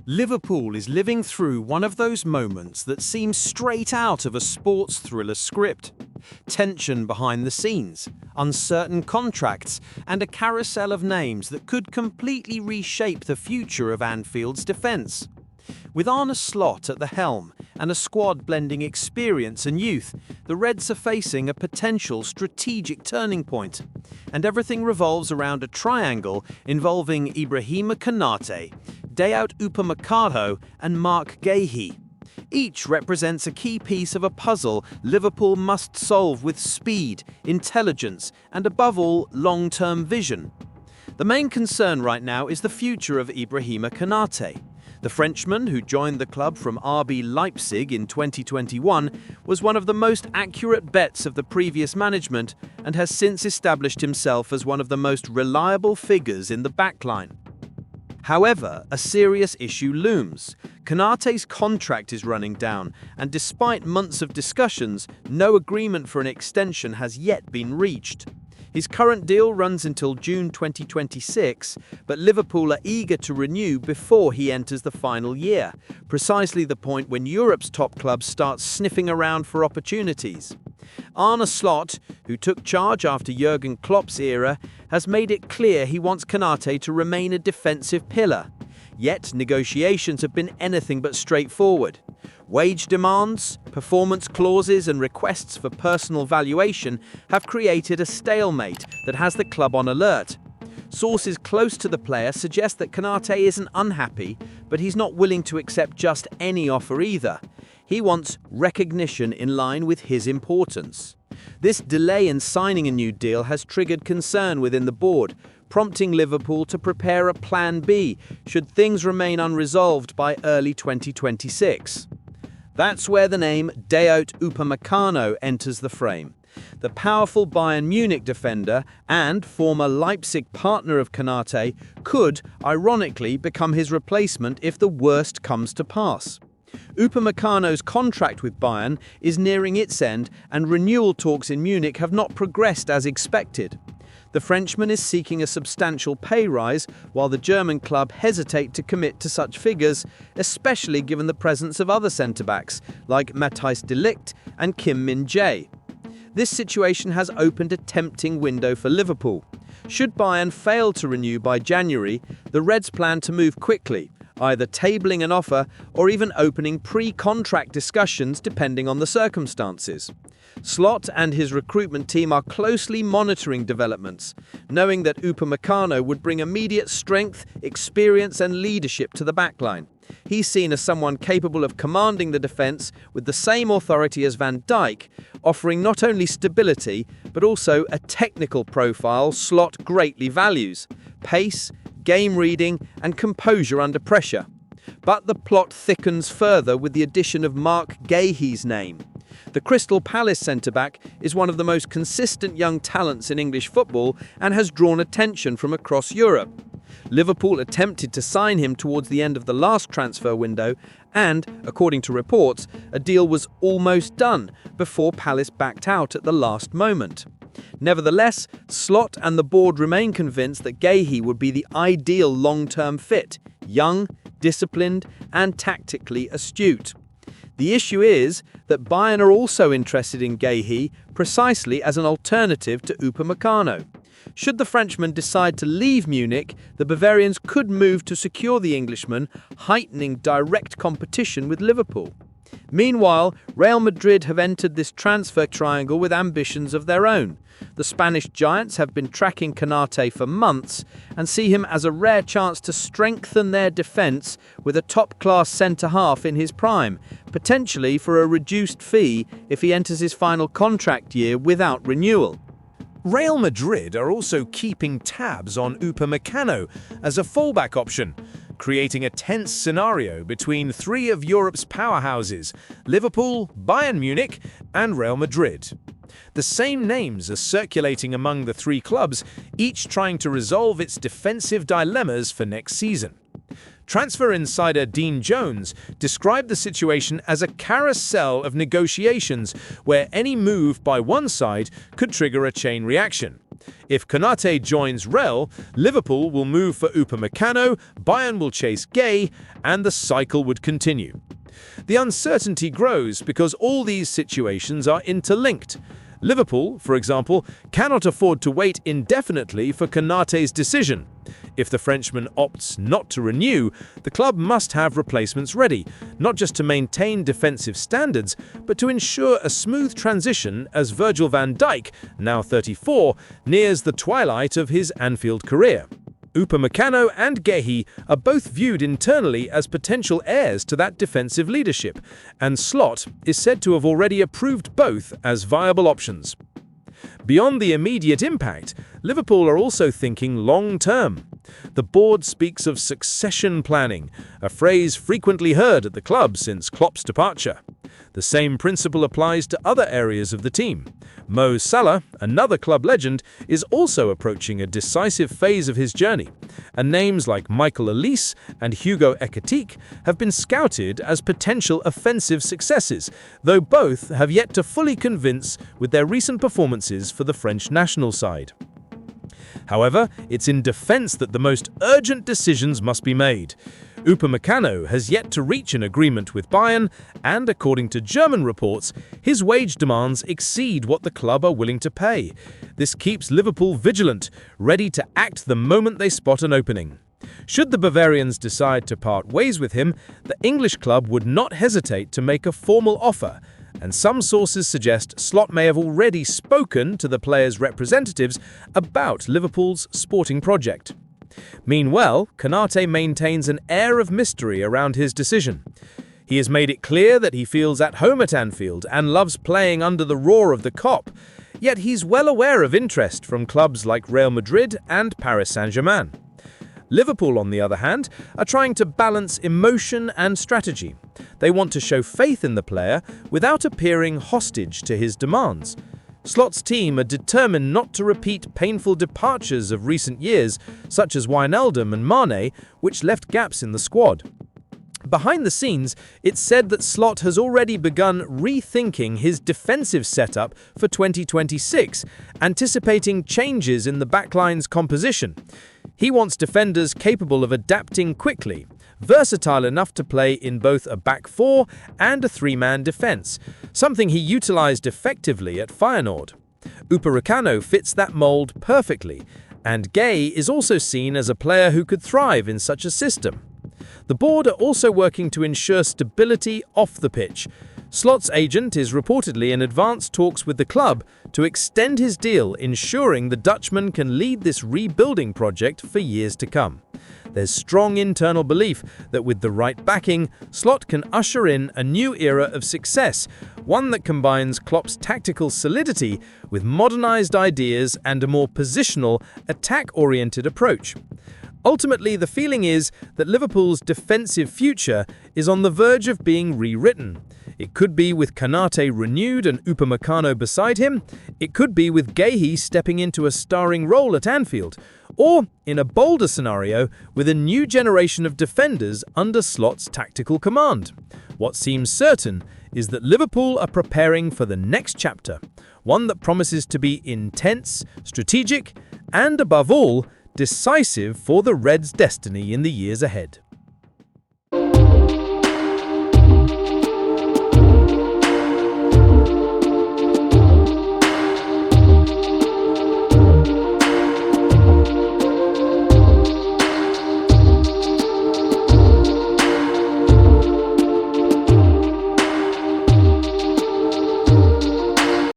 Liverpool is living through one of those moments that seem straight out of a sports thriller script. Tension behind the scenes, uncertain contracts, and a carousel of names that could completely reshape the future of Anfield's defence. With Arne Slot at the helm and a squad blending experience and youth, the Reds are facing a potential strategic turning point. And everything revolves around a triangle involving Ibrahima Konate, Dayot Upamecano and Marc Guéhi. Each represents a key piece of a puzzle Liverpool must solve with speed, intelligence, and above all, long-term vision. The main concern right now is the future of Ibrahima Konate. The Frenchman, who joined the club from RB Leipzig in 2021, was one of the most accurate bets of the previous management and has since established himself as one of the most reliable figures in the backline. However, a serious issue looms. Konate's contract is running down, and despite months of discussions, no agreement for an extension has yet been reached. His current deal runs until June 2026, but Liverpool are eager to renew before he enters the final year, precisely the point when Europe's top clubs start sniffing around for opportunities. Arne Slot, who took charge after Jurgen Klopp's era, has made it clear he wants Konate to remain a defensive pillar. Yet negotiations have been anything but straightforward. Wage demands, performance clauses and requests for personal valuation have created a stalemate that has the club on alert. Sources close to the player suggest that Konate isn't unhappy, but he's not willing to accept just any offer either. He wants recognition in line with his importance. This delay in signing a new deal has triggered concern within the board, prompting Liverpool to prepare a plan B should things remain unresolved by early 2026. That's where the name Dayot Upamecano enters the frame. The powerful Bayern Munich defender and former Leipzig partner of Konate could, ironically, become his replacement if the worst comes to pass. Upamecano's contract with Bayern is nearing its end, and renewal talks in Munich have not progressed as expected. The Frenchman is seeking a substantial pay rise, while the German club hesitate to commit to such figures, especially given the presence of other centre-backs like Matthijs de Ligt and Kim Min-jae. This situation has opened a tempting window for Liverpool. Should Bayern fail to renew by January, the Reds plan to move quickly, either tabling an offer or even opening pre-contract discussions depending on the circumstances. Slot and his recruitment team are closely monitoring developments, knowing that Upamecano would bring immediate strength, experience and leadership to the backline. He's seen as someone capable of commanding the defence with the same authority as Van Dijk, offering not only stability but also a technical profile Slot greatly values: pace, game reading and composure under pressure. But the plot thickens further with the addition of Marc Guéhi's name. The Crystal Palace centre-back is one of the most consistent young talents in English football and has drawn attention from across Europe. Liverpool attempted to sign him towards the end of the last transfer window and, according to reports, a deal was almost done before Palace backed out at the last moment. Nevertheless, Slot and the board remain convinced that Guéhi would be the ideal long-term fit: young, disciplined and tactically astute. The issue is that Bayern are also interested in Guéhi precisely as an alternative to Upamecano. Should the Frenchman decide to leave Munich, the Bavarians could move to secure the Englishman, heightening direct competition with Liverpool. Meanwhile, Real Madrid have entered this transfer triangle with ambitions of their own. The Spanish giants have been tracking Konate for months and see him as a rare chance to strengthen their defence with a top-class centre-half in his prime, potentially for a reduced fee if he enters his final contract year without renewal. Real Madrid are also keeping tabs on Upamecano as a fallback option, creating a tense scenario between three of Europe's powerhouses: Liverpool, Bayern Munich and Real Madrid. The same names are circulating among the three clubs, each trying to resolve its defensive dilemmas for next season. Transfer insider Dean Jones described the situation as a carousel of negotiations where any move by one side could trigger a chain reaction. If Konate joins Real, Liverpool will move for Upamecano, Bayern will chase Gay, and the cycle would continue. The uncertainty grows because all these situations are interlinked. Liverpool, for example, cannot afford to wait indefinitely for Konate's decision. If the Frenchman opts not to renew, the club must have replacements ready, not just to maintain defensive standards, but to ensure a smooth transition as Virgil van Dijk, now 34, nears the twilight of his Anfield career. Upamecano and Guehi are both viewed internally as potential heirs to that defensive leadership, and Slot is said to have already approved both as viable options. Beyond the immediate impact, Liverpool are also thinking long-term. The board speaks of succession planning, a phrase frequently heard at the club since Klopp's departure. The same principle applies to other areas of the team. Mo Salah, another club legend, is also approaching a decisive phase of his journey, and names like Michael Olise and Hugo Ekitike have been scouted as potential offensive successes, though both have yet to fully convince with their recent performances for the French national side. However, it's in defense that the most urgent decisions must be made. Upamecano has yet to reach an agreement with Bayern, and according to German reports, his wage demands exceed what the club are willing to pay. This keeps Liverpool vigilant, ready to act the moment they spot an opening. Should the Bavarians decide to part ways with him, the English club would not hesitate to make a formal offer, and some sources suggest Slot may have already spoken to the players' representatives about Liverpool's sporting project. Meanwhile, Konate maintains an air of mystery around his decision. He has made it clear that he feels at home at Anfield and loves playing under the roar of the Kop, yet he's well aware of interest from clubs like Real Madrid and Paris Saint-Germain. Liverpool, on the other hand, are trying to balance emotion and strategy. They want to show faith in the player without appearing hostage to his demands. Slot's team are determined not to repeat painful departures of recent years, such as Wijnaldum and Mane, which left gaps in the squad. Behind the scenes, it's said that Slot has already begun rethinking his defensive setup for 2026, anticipating changes in the backline's composition. He wants defenders capable of adapting quickly, versatile enough to play in both a back four and a three-man defense, something he utilized effectively at Feyenoord. Upamecano fits that mold perfectly, and Gay is also seen as a player who could thrive in such a system. The board are also working to ensure stability off the pitch. Slot's agent is reportedly in advanced talks with the club to extend his deal, ensuring the Dutchman can lead this rebuilding project for years to come. There's strong internal belief that with the right backing, Slot can usher in a new era of success, one that combines Klopp's tactical solidity with modernized ideas and a more positional, attack-oriented approach. Ultimately, the feeling is that Liverpool's defensive future is on the verge of being rewritten. It could be with Konate renewed and Upamecano beside him. It could be with Guehi stepping into a starring role at Anfield. Or, in a bolder scenario, with a new generation of defenders under Slot's tactical command. What seems certain is that Liverpool are preparing for the next chapter, one that promises to be intense, strategic, and above all, decisive for the Reds' destiny in the years ahead.